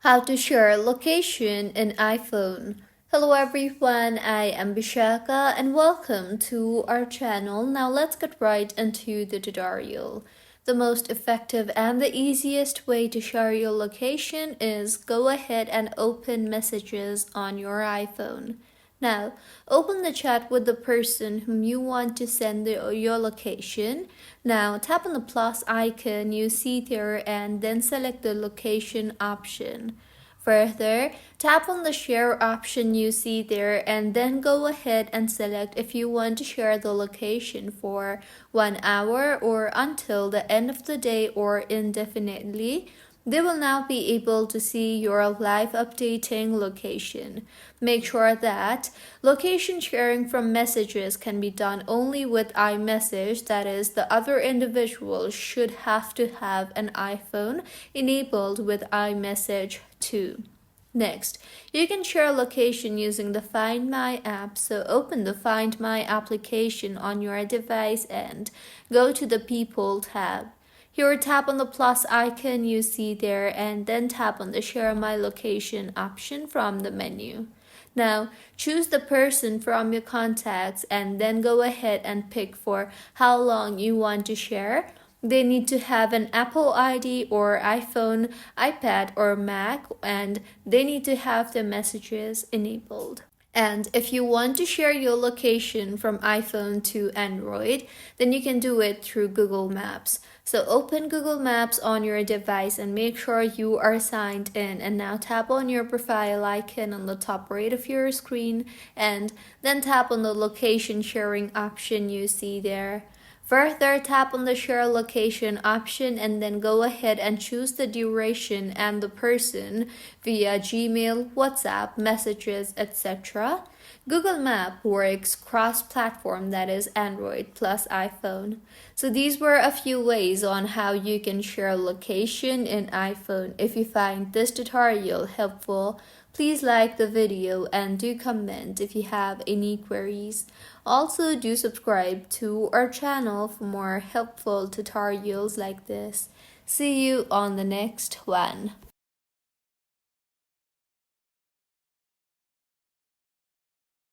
How to share location in iPhone. Hello everyone, I am Bishaka and welcome to our channel. Now let's get right into the tutorial. The most effective and the easiest way to share your location is go ahead and open messages on your iPhone. Now, open the chat with the person whom you want to send your location. Now, tap on the plus icon you see there and then select the location option. Further, tap on the share option you see there and then go ahead and select if you want to share the location for 1 hour or until the end of the day or indefinitely. They will now be able to see your live updating location. Make sure that location sharing from messages can be done only with iMessage, that is, the other individual should have to have an iPhone enabled with iMessage too. Next, you can share location using the Find My app, so open the Find My application on your device and go to the People tab. Here, tap on the plus icon you see there and then tap on the Share My Location option from the menu. Now, choose the person from your contacts and then go ahead and pick for how long you want to share. They need to have an Apple ID or iPhone, iPad, or Mac, and they need to have the messages enabled. And if you want to share your location from iPhone to Android, then you can do it through Google Maps. So open Google Maps on your device and make sure you are signed in. And now tap on your profile icon on the top right of your screen and then tap on the location sharing option you see there. Further, tap on the share location option and then go ahead and choose the duration and the person via Gmail, WhatsApp, messages, etc. Google Map works cross-platform, that is Android plus iPhone. So these were a few ways on how you can share location in iPhone. If you find this tutorial helpful, please like the video and do comment if you have any queries. Also, do subscribe to our channel for more helpful tutorials like this. See you on the next one.